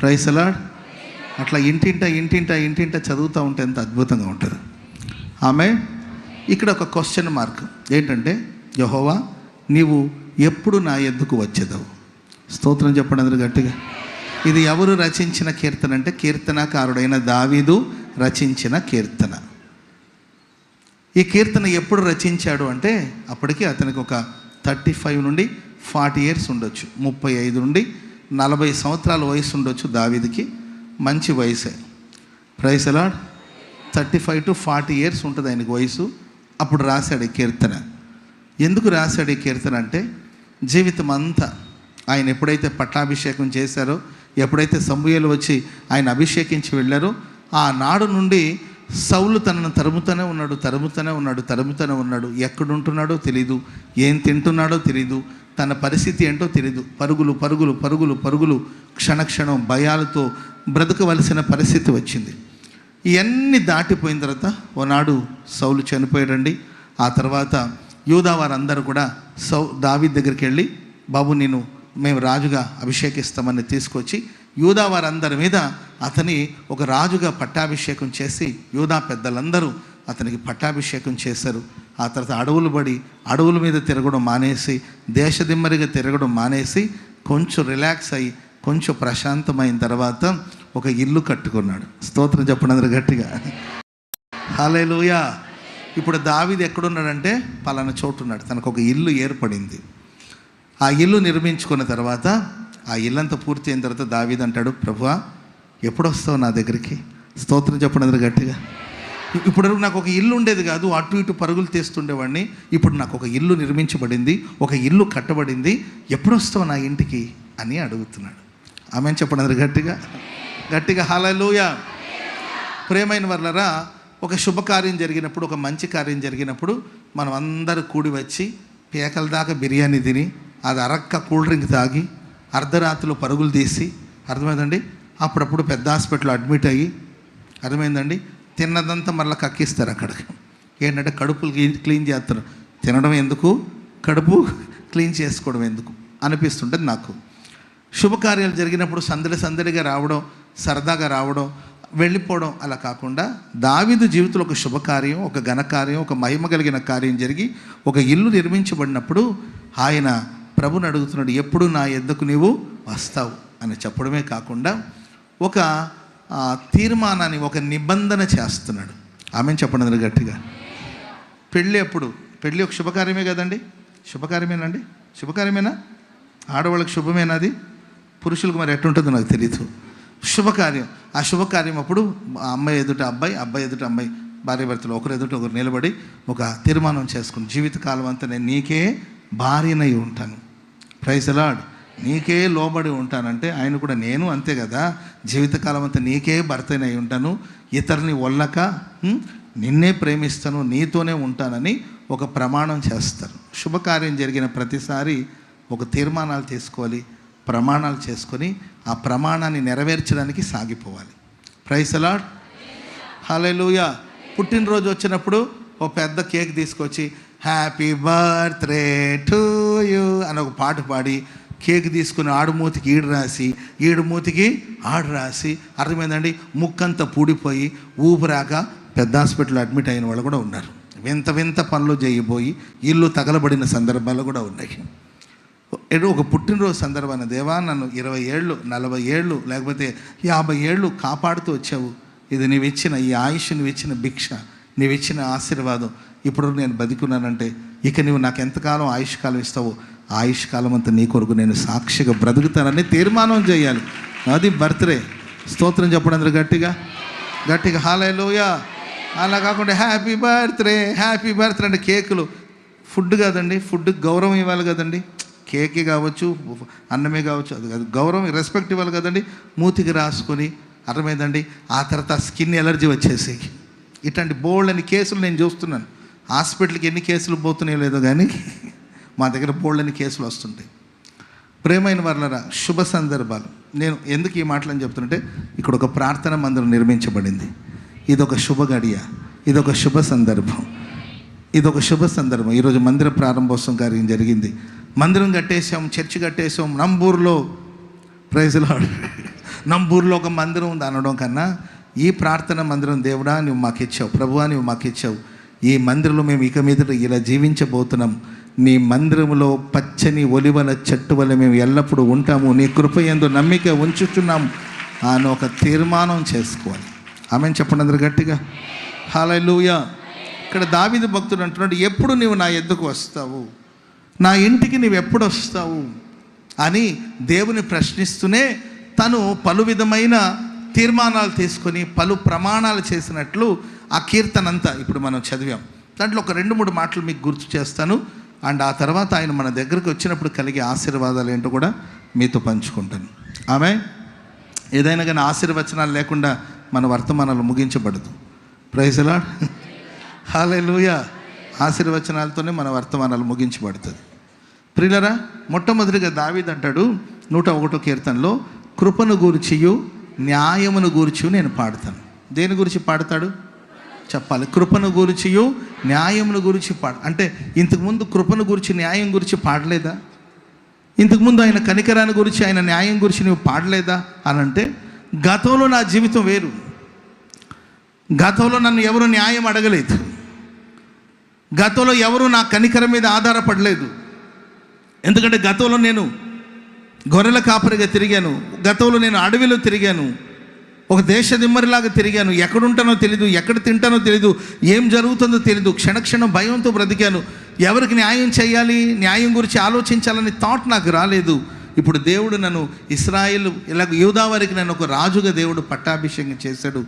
Praise the lord. అట్లా ఇంటింట చదువుతూ ఉంటే ఎంత అద్భుతంగా ఉంటుంది. ఆమె ఇక్కడ ఒక క్వశ్చన్ మార్క్ ఏంటంటే, యెహోవా నీవు ఎప్పుడు నా యొద్దకు వచ్చేదవు? స్తోత్రం చెప్పండి అందరూ గట్టిగా. ఇది ఎవరు రచించిన కీర్తన అంటే, కీర్తనకారుడైన దావీదు రచించిన కీర్తన. ఈ కీర్తన ఎప్పుడు రచించాడు అంటే, అప్పటికి అతనికి ఒక 35 నుండి 40 ఇయర్స్ ఉండొచ్చు. 35 నుండి 40 సంవత్సరాల వయసు ఉండొచ్చు దావీదుకి. మంచి వయసే. Praise the Lord. 35 to 40 years ఉంటుంది ఆయనకు వయసు. అప్పుడు రాశాడు ఈ కీర్తన. ఎందుకు రాశాడు ఈ కీర్తన అంటే, జీవితం అంతా ఆయన ఎప్పుడైతే పట్టాభిషేకం చేశారో, ఎప్పుడైతే సమూయేలు వచ్చి ఆయన అభిషేకించి వెళ్ళారో, ఆ నాడు నుండి సౌలు తనను తరుముతూనే ఉన్నాడు. ఎక్కడుంటున్నాడో తెలీదు, ఏం తింటున్నాడో తెలీదు, తన పరిస్థితి ఏంటో తెలీదు. పరుగులు క్షణక్షణం భయాలతో బ్రతకవలసిన పరిస్థితి వచ్చింది. ఇవన్నీ దాటిపోయిన తర్వాత ఓనాడు సౌలు చనిపోయాడండి. ఆ తర్వాత యూదా వారందరూ కూడా దావీదు దగ్గరికి వెళ్ళి, బాబు మేము రాజుగా అభిషేకిస్తామని తీసుకొచ్చి యూదా వారందరి మీద అతని ఒక రాజుగా పట్టాభిషేకం చేసి, యూదా పెద్దలందరూ అతనికి పట్టాభిషేకం చేశారు. ఆ తర్వాత అడవుల మీద తిరగడం మానేసి, దేశదిమ్మరిగా తిరగడం మానేసి, కొంచెం రిలాక్స్ అయ్యి కొంచెం ప్రశాంతమైన తర్వాత ఒక ఇల్లు కట్టుకున్నాడు. స్తోత్రం చెప్పండి అందరూ గట్టిగా. హల్లెలూయా. ఇప్పుడు దావీదు ఎక్కడున్నాడంటే, పలానా చోటున్నాడు. తనకు ఒక ఇల్లు ఏర్పడింది. ఆ ఇల్లు నిర్మించుకున్న తర్వాత, ఆ ఇల్లంతా పూర్తి అయిన తర్వాత దావీదు అంటాడు, ప్రభువా ఎప్పుడు వస్తావు నా దగ్గరికి? స్తోత్రం చెప్పండి అందరూ గట్టిగా. ఇప్పుడు నాకు ఒక ఇల్లు ఉండేది కాదు, అటు ఇటు పరుగులు తీస్తుండేవాడిని. ఇప్పుడు నాకు ఒక ఇల్లు నిర్మించబడింది, ఒక ఇల్లు కట్టబడింది, ఎప్పుడు వస్తావు నా ఇంటికి అని అడుగుతున్నాడు. ఆమేన్ చెప్పండి అందరూ గట్టిగా. హల్లెలూయా. ప్రేమైన వర్లరా, ఒక శుభకార్యం జరిగినప్పుడు, ఒక మంచి కార్యం జరిగినప్పుడు మనం అందరూ కూడి వచ్చి పేకల దాకా బిర్యానీ తిని, అది అరక్క కూల్ డ్రింక్ తాగి, అర్ధరాత్రిలో పరుగులు తీసి, అర్థమైందండి, అప్పుడప్పుడు పెద్ద హాస్పిటల్లో అడ్మిట్ అయ్యి, అర్థమైందండి, తిన్నదంతా మళ్ళీ కక్కిస్తారు అక్కడికి. ఏంటంటే కడుపులు క్లీన్ చేస్తారు. తినడం ఎందుకు, కడుపు క్లీన్ చేసుకోవడం ఎందుకు అనిపిస్తుంటుంది నాకు. శుభకార్యాలు జరిగినప్పుడు సందడిగా రావడం, సరదాగా రావడం, వెళ్ళిపోవడం అలా కాకుండా, దావీదు జీవితంలో ఒక శుభకార్యం, ఒక ఘనకార్యం, ఒక మహిమ కలిగిన కార్యం జరిగి ఒక ఇల్లు నిర్మించబడినప్పుడు ఆయన ప్రభుని అడుగుతున్నాడు, ఎప్పుడు నా యొద్దకు నీవు వస్తావు అని చెప్పడమే కాకుండా ఒక తీర్మానాన్ని, ఒక నిబంధన చేస్తున్నాడు. ఆమెను చెప్పండి అందరూ గట్టిగా. పెళ్ళి ఒక శుభకార్యమే కదండి. శుభకార్యమేనా? ఆడవాళ్ళకి శుభమేనా అది? పురుషులకు మరి ఎట్టుంటుందో నాకు తెలియదు. శుభకార్యం. ఆ శుభకార్యం అప్పుడు అమ్మాయి ఎదుట అబ్బాయి, అబ్బాయి ఎదుట అమ్మాయి, భార్యాభర్తలు ఒకరు ఎదుట ఒకరు నిలబడి ఒక తీర్మానం చేసుకుని, జీవితకాలం అంతా నేను నీకే భార్యనై ఉంటాను, ప్రైజ్ ది లార్డ్, నీకే లోబడి ఉంటానంటే, ఆయన కూడా నేను అంతే కదా, జీవితకాలం అంతా నీకే భర్తనై ఉంటాను, ఇతరుని వల్లక నిన్నే ప్రేమిస్తాను, నీతోనే ఉంటానని ఒక ప్రమాణం చేస్తారు. శుభకార్యం జరిగిన ప్రతిసారి ఒక తీర్మానాలు తీసుకోవాలి, ప్రమాణాలు చేసుకొని ఆ ప్రమాణాన్ని నెరవేర్చడానికి సాగిపోవాలి. Praise the lord. హల్లెలూయా. పుట్టినరోజు వచ్చినప్పుడు ఒక పెద్ద కేక్ తీసుకొచ్చి హ్యాపీ బర్త్డే టు యూ అని ఒక పాట పాడి, కేక్ తీసుకుని ఆడుమూతికి ఈడు రాసి, ఈడుమూతికి ఆడు రాసి, అర్థమైందండి, ముక్కంతా పూడిపోయి ఊపిరాక పెద్ద హాస్పిటల్లో అడ్మిట్ అయిన వాళ్ళు కూడా ఉన్నారు. వింత పనులు చేయబోయి ఇల్లు తగలబడిన సందర్భాలు కూడా ఉన్నాయి. ఒక పుట్టినరోజు సందర్భాన్ని, దేవా నన్ను 20 ఏళ్ళు, 40 ఏళ్ళు, లేకపోతే 50 ఏళ్ళు కాపాడుతూ వచ్చావు, ఇది నీవిచ్చిన ఈ ఆయుష్, నీవిచ్చిన భిక్ష, నీవిచ్చిన ఆశీర్వాదం, ఇప్పుడు నేను బతికున్నానంటే ఇక నువ్వు నాకు ఎంతకాలం ఆయుష్కాలం ఇస్తావో ఆయుష్కాలం అంతా నీ కొరకు నేను సాక్షిగా బ్రతుకుతానని తీర్మానం చేయాలి. అది బర్త్డే. స్తోత్రం చెప్పడం అందరూ గట్టిగా హల్లెలూయా. అలా కాకుండా హ్యాపీ బర్త్డే అంటే కేకులు, ఫుడ్ కాదండి, ఫుడ్కి గౌరవం ఇవ్వాలి కదండి. కేకే కావచ్చు, అన్నమే కావచ్చు, అది కాదు, గౌరవం, రెస్పెక్ట్ ఇవ్వాలి కదండి. మూతికి రాసుకొని, అర్థమైందండి, ఆ తర్వాత స్కిన్ ఎలర్జీ వచ్చేసి, ఇట్లాంటి బోల్డని కేసులు నేను చూస్తున్నాను. హాస్పిటల్కి ఎన్ని కేసులు పోతున్నాయో లేదో కానీ మా దగ్గర బోల్డని కేసులు వస్తుంటాయి. ప్రేమైన వర్లరా, శుభ సందర్భాలు. నేను ఎందుకు ఈ మాటలని చెప్తుంటే, ఇక్కడ ఒక ప్రార్థన మందిరం నిర్మించబడింది. ఇదొక శుభ గడియ, ఇదొక శుభ సందర్భం. ఈరోజు మందిర ప్రారంభోత్సవం కార్యం జరిగింది. మందిరం కట్టేసాం, చర్చి కట్టేసాం నంబూరులో. Praise the lord. నంబూరులో ఒక మందిరం ఉంది అనడం కన్నా, ఈ ప్రార్థన మందిరం దేవుడా నువ్వు మాకు ఇచ్చావు, ప్రభువా నువ్వు మాకు ఇచ్చావు, ఈ మందిరంలో మేము ఇక మీదట ఇలా జీవించబోతున్నాం, నీ మందిరంలో పచ్చని ఒలివల చెట్టు వల్ల మేము ఎల్లప్పుడూ ఉంటాము, నీ కృపయందు నమ్మిక ఉంచుతున్నాము అని ఒక తీర్మానం చేసుకోవాలి. ఆమెను చెప్పండి అందరు గట్టిగా హల్లెలూయా. ఇక్కడ దావీదు భక్తుడు అంటున్నాడు, ఎప్పుడు నీవు నా యొద్దకు వస్తావు, నా ఇంటికి నీవు ఎప్పుడు వస్తావు అని దేవుని ప్రశ్నిస్తూనే తను పలు విధమైన తీర్మానాలు తీసుకొని పలు ప్రమాణాలు చేసినట్లు ఆ కీర్తన అంతా ఇప్పుడు మనం చదివాం. దాంట్లో ఒక 2-3 మాటలు మీకు గుర్తు చేస్తాను. అండ్ ఆ తర్వాత ఆయన మన దగ్గరకు వచ్చినప్పుడు కలిగే ఆశీర్వాదాలు ఏంటో కూడా మీతో పంచుకుంటాను. ఆమె ఏదైనా కానీ ఆశీర్వచనాలు లేకుండా మన వర్తమానాలు ముగించబడదు. ప్రైజ్ ది లార్డ్, హల్లెలూయా. ఆశీర్వచనాలతోనే మన వర్తమానాలు ముగించబడుతుంది. ప్రియులరా, మొట్టమొదటిగా దావీదు అంటాడు 101వ కీర్తనలో, కృపను గూర్చియు న్యాయమును గూర్చి నేను పాడతాను. దేని గురించి పాడతాడు చెప్పాలి. కృపను గురించియు న్యాయమును గురించి అంటే ఇంతకుముందు కృపను గురించి న్యాయం గురించి పాడలేదా? ఇంతకుముందు ఆయన కనికరాన్ని గురించి ఆయన న్యాయం గురించి నువ్వు పాడలేదా అని అంటే, గతంలో నా జీవితం వేరు. గతంలో నన్ను ఎవరు న్యాయం అడగలేదు, గతంలో ఎవరు నా కనికరం మీద ఆధారపడలేదు. ఎందుకంటే గతంలో నేను గొర్రెల కాపరిగా తిరిగాను, గతంలో నేను అడవిలో తిరిగాను, ఒక దేశ దిమ్మరిలాగా తిరిగాను, ఎక్కడుంటానో తెలీదు, ఎక్కడ తింటానో తెలీదు, ఏం జరుగుతుందో తెలీదు, క్షణక్షణం భయంతో బ్రతికాను. ఎవరికి న్యాయం చేయాలి, న్యాయం గురించి ఆలోచించాలని థాట్ నాకు రాలేదు. ఇప్పుడు దేవుడు నన్ను ఇశ్రాయేలు ఇలా యూదా వారికి నన్ను ఒక రాజుగా దేవుడు పట్టాభిషేకం చేశాడు.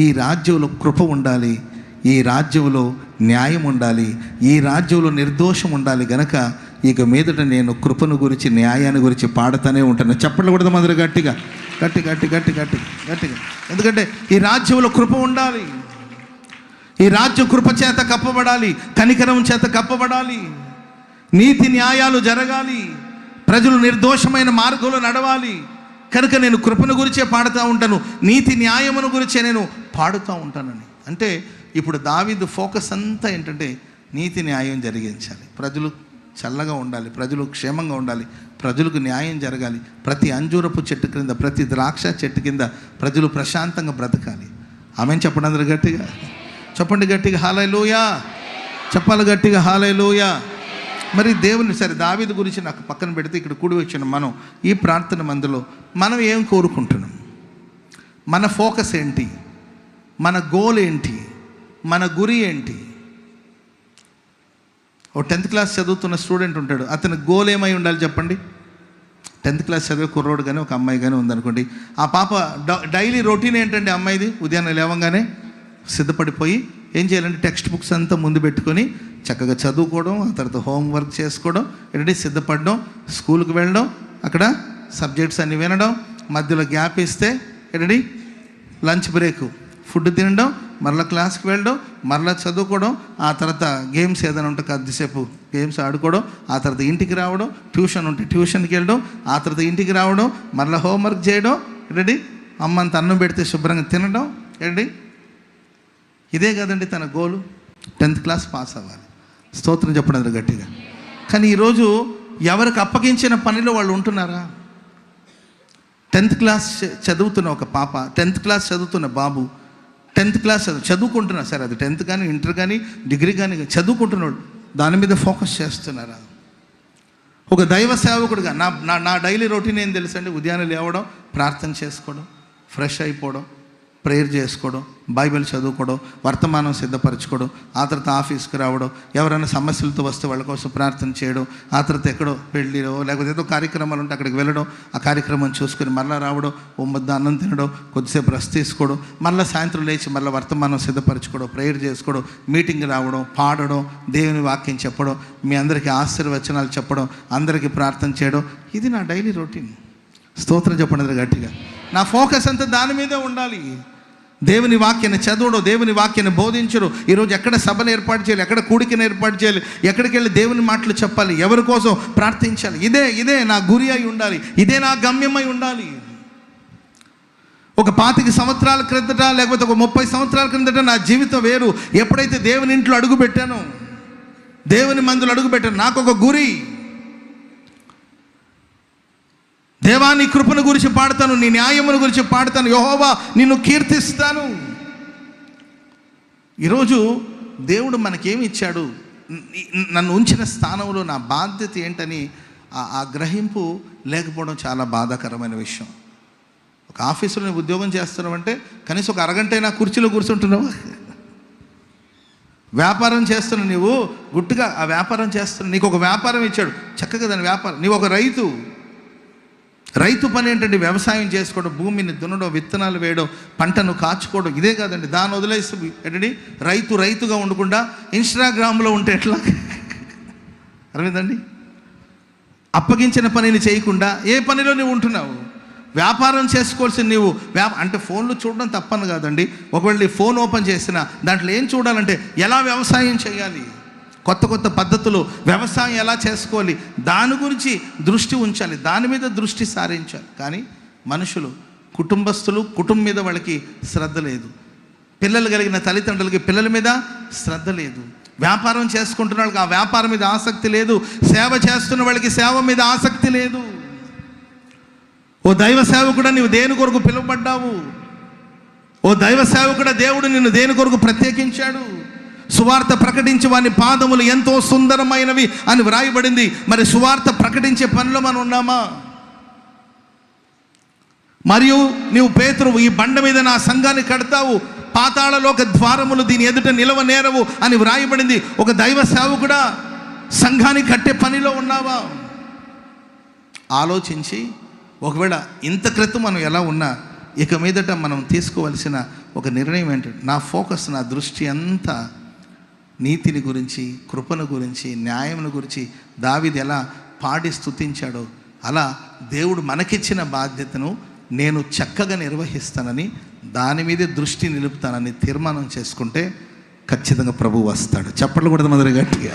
ఈ రాజ్యంలో కృప ఉండాలి, ఈ రాజ్యంలో న్యాయం ఉండాలి, ఈ రాజ్యంలో నిర్దోషం ఉండాలి. గనక ఇక మీదట నేను కృపను గురించి న్యాయాన్ని గురించి పాడుతూనే ఉంటాను. చెప్పట్లు కూడా మొదలు గట్టిగా గట్టి గట్టి గట్టి గట్టి గట్టిగా. ఎందుకంటే ఈ రాజ్యంలో కృప ఉండాలి, ఈ రాజ్యం కృప చేత కప్పబడాలి, కనికరం చేత కప్పబడాలి, నీతి న్యాయాలు జరగాలి, ప్రజలు నిర్దోషమైన మార్గంలో నడవాలి. కనుక నేను కృపను గురించే పాడుతూ ఉంటాను, నీతి న్యాయమును గురించే నేను పాడుతూ ఉంటానని. అంటే ఇప్పుడు దావీదు ఫోకస్ అంతా ఏంటంటే నీతి న్యాయం జరిగించాలి, ప్రజలు చల్లగా ఉండాలి, ప్రజలు క్షేమంగా ఉండాలి, ప్రజలకు న్యాయం జరగాలి, ప్రతి అంజూరపు చెట్టు కింద, ప్రతి ద్రాక్ష చెట్టు కింద ప్రజలు ప్రశాంతంగా బ్రతకాలి. ఆమెను చెప్పండి అందరూ గట్టిగా, చెప్పండి గట్టిగా హల్లెలూయా, చెప్పాలి గట్టిగా హల్లెలూయా. మరి దేవుని సరే దావీదు గురించి నాకు పక్కన పెడితే ఇక్కడ కూడి వచ్చిన మనం ఈ ప్రార్థన మందులో మనం ఏం కోరుకుంటున్నాం, మన ఫోకస్ ఏంటి, మన గోల్ ఏంటి, మన గురి ఏంటి? ఓ 10th క్లాస్ చదువుతున్న స్టూడెంట్ ఉంటాడు, అతని గోల్ ఏమై ఉండాలి చెప్పండి? 10th క్లాస్ చదివే కుర్రోడు కానీ ఒక అమ్మాయి కానీ ఉందనుకోండి, ఆ పాప డైలీ రొటీన్ ఏంటంటే అమ్మాయిది ఉదయాన్నే లేవగానే సిద్ధపడిపోయి ఏం చేయాలంటే టెక్స్ట్ బుక్స్ అంతా ముందు పెట్టుకొని చక్కగా చదువుకోవడం, ఆ తర్వాత హోంవర్క్ చేసుకోవడం, ఏంటంటే సిద్ధపడడం, స్కూల్కి వెళ్ళడం, అక్కడ సబ్జెక్ట్స్ అన్నీ వినడం, మధ్యలో గ్యాప్ ఇస్తే ఏంటంటే లంచ్ బ్రేక్ ఫుడ్ తినడం, మరలా క్లాస్కి వెళ్ళడం, మరలా చదువుకోవడం, ఆ తర్వాత గేమ్స్ ఏదైనా ఉంటే కొద్దిసేపు గేమ్స్ ఆడుకోవడం, ఆ తర్వాత ఇంటికి రావడం, ట్యూషన్ ఉంటే ట్యూషన్కి వెళ్ళడం, ఆ తర్వాత ఇంటికి రావడం, మరలా హోంవర్క్ చేయడం, ఏంటండి అమ్మంత అన్నం పెడితే శుభ్రంగా తినడం, ఏంటండి ఇదే కదండి తన గోలు. 10th క్లాస్ పాస్ అవ్వాలి, స్తోత్రం చెప్పడం గట్టిగా. కానీ ఈరోజు ఎవరికి అప్పగించిన పనిలో వాళ్ళు ఉంటున్నారా? 10th క్లాస్ చదువుతున్న ఒక పాప, 10th క్లాస్ చదువుతున్న బాబు, 10th క్లాస్ చదువుకుంటున్నా సరే, అది 10th కానీ ఇంటర్ కానీ డిగ్రీ కానీ చదువుకుంటున్నాడు, దాని మీద ఫోకస్ చేస్తున్నారా? ఒక దైవ సేవకుడుగా నా డైలీ రొటీన్ ఏం తెలుసండి? ఉదయాన్నే లేవడం, ప్రార్థన చేసుకోవడం, ఫ్రెష్ అయిపోవడం, ప్రేయర్ చేసుకోవడం, బైబిల్ చదువుకోవడం, వర్తమానం సిద్ధపరచుకోవడం, ఆ తర్వాత ఆఫీస్కి రావడం, ఎవరైనా సమస్యలతో వస్తే వాళ్ళ కోసం ప్రార్థన చేయడం, ఆ తర్వాత ఎక్కడో పెళ్ళిలో లేకపోతే ఏదో కార్యక్రమాలు ఉంటే అక్కడికి వెళ్ళడం, ఆ కార్యక్రమం చూసుకొని మళ్ళీ రావడం, ఓ ముద్ద అన్నం తినడం, కొద్దిసేపు రెస్ట్ తీసుకోవడం, మళ్ళీ సాయంత్రం లేచి మళ్ళీ వర్తమానం సిద్ధపరచుకోవడం, ప్రేయర్ చేసుకోవడం, మీటింగ్ రావడం, పాడడం, దేవుని వాక్యం చెప్పడం, మీ అందరికీ ఆశీర్వచనాలు చెప్పడం, అందరికీ ప్రార్థన చేయడం, ఇది నా డైలీ రొటీన్. స్తోత్రం చెప్పండి గట్టిగా. నా ఫోకస్ అంతా దాని మీదే ఉండాలి. దేవుని వాక్యాన్ని చదవడం, దేవుని వాక్యాన్ని బోధించడం, ఈరోజు ఎక్కడ సభను ఏర్పాటు చేయాలి, ఎక్కడ కూడికను ఏర్పాటు చేయాలి, ఎక్కడికి వెళ్ళి దేవుని మాటలు చెప్పాలి, ఎవరి కోసం ప్రార్థించాలి, ఇదే నా గురి అయి ఉండాలి, ఇదే నా గమ్యమై ఉండాలి. ఒక 25 సంవత్సరాల క్రిందట లేకపోతే ఒక 30 సంవత్సరాల క్రిందట నా జీవితం వేరు. ఎప్పుడైతే దేవుని ఇంట్లో అడుగు పెట్టానో, దేవుని మందులు అడుగు పెట్టాను, నాకు ఒక గురి. దేవా నీ కృపను గురించి పాడతాను, నీ న్యాయమును గురించి పాడతాను, యెహోవా నిన్ను కీర్తిస్తాను. ఈరోజు దేవుడు మనకేమి ఇచ్చాడు, నన్ను ఉంచిన స్థానంలో నా బాధ్యత ఏంటని ఆ గ్రహింపు లేకపోవడం చాలా బాధాకరమైన విషయం. ఒక ఆఫీసులో నువ్వు ఉద్యోగం చేస్తున్నావంటే కనీసం ఒక అరగంటైనా కుర్చీలో కూర్చుంటున్నావా? వ్యాపారం చేస్తున్నావు, నీవు గుట్టుగా ఆ వ్యాపారం చేస్తున్నావు, నీకు ఒక వ్యాపారం ఇచ్చాడు, చక్కగా దాని వ్యాపారం. నీవు ఒక రైతు పని ఏంటంటే వ్యవసాయం చేసుకోవడం, భూమిని దున్నడం, విత్తనాలు వేయడం, పంటను కాచుకోవడం. ఇదే కాదండి, దాన్ని వదిలేసి ఏంటండి రైతుగా ఉండకుండా ఇన్స్టాగ్రామ్లో ఉంటే ఎట్లా? అర్థమైందండి? అప్పగించిన పనిని చేయకుండా ఏ పనిలో నువ్వు ఉంటున్నావు? వ్యాపారం చేసుకోవాల్సింది నీవు అంటే ఫోన్లు చూడడం తప్పని కాదండి. ఒకవేళ నీ ఫోన్ ఓపెన్ చేసినా దాంట్లో ఏం చూడాలంటే ఎలా వ్యవసాయం చేయాలి, కొత్త పద్ధతులు, వ్యవసాయం ఎలా చేసుకోవాలి, దాని గురించి దృష్టి ఉంచాలి, దాని మీద దృష్టి సారించాలి. కానీ మనుషులు, కుటుంబస్తులు, కుటుంబం మీద వాళ్ళకి శ్రద్ధ లేదు. పిల్లలు కలిగిన తల్లిదండ్రులకి పిల్లల మీద శ్రద్ధ లేదు. వ్యాపారం చేసుకుంటున్న వాళ్ళకి ఆ వ్యాపారం మీద ఆసక్తి లేదు. సేవ చేస్తున్న వాళ్ళకి సేవ మీద ఆసక్తి లేదు. ఓ దైవ సేవకుడా, నీవు దేని కొరకు పిలువబడ్డావు? ఓ దైవ సేవకుడా, దేవుడు నిన్ను దేని కొరకు ప్రత్యేకించాడు? సువార్త ప్రకటించి వాని పాదములు ఎంతో సుందరమైనవి అని వ్రాయబడింది. మరి సువార్త ప్రకటించే పనిలో మనం ఉన్నామా? మరియు నీవు పేతురువు, ఈ బండ మీద నా సంఘాన్ని కడతావు, పాతాళలోక ద్వారములు దీని ఎదుట నిలవనేరవు అని వ్రాయబడింది. ఒక దైవ సేవకుడా, సంఘాన్ని కట్టే పనిలో ఉన్నావా? ఆలోచించి ఒకవేళ ఇంత క్రితం మనం ఎలా ఉన్నా ఇక మీదట మనం తీసుకోవలసిన ఒక నిర్ణయం ఏంటంటే, నా ఫోకస్, నా దృష్టి అంతా నీతిని గురించి, కృపను గురించి, న్యాయమును గురించి దావీదు ఎలా పాడి స్తుతించాడో అలా దేవుడు మనకిచ్చిన బాధ్యతను నేను చక్కగా నిర్వహిస్తానని, దాని మీదే దృష్టి నిలుపుతానని తీర్మానం చేసుకుంటే ఖచ్చితంగా ప్రభువు వస్తాడు. చప్పట్లు కూడా మొదలు గట్టిగా.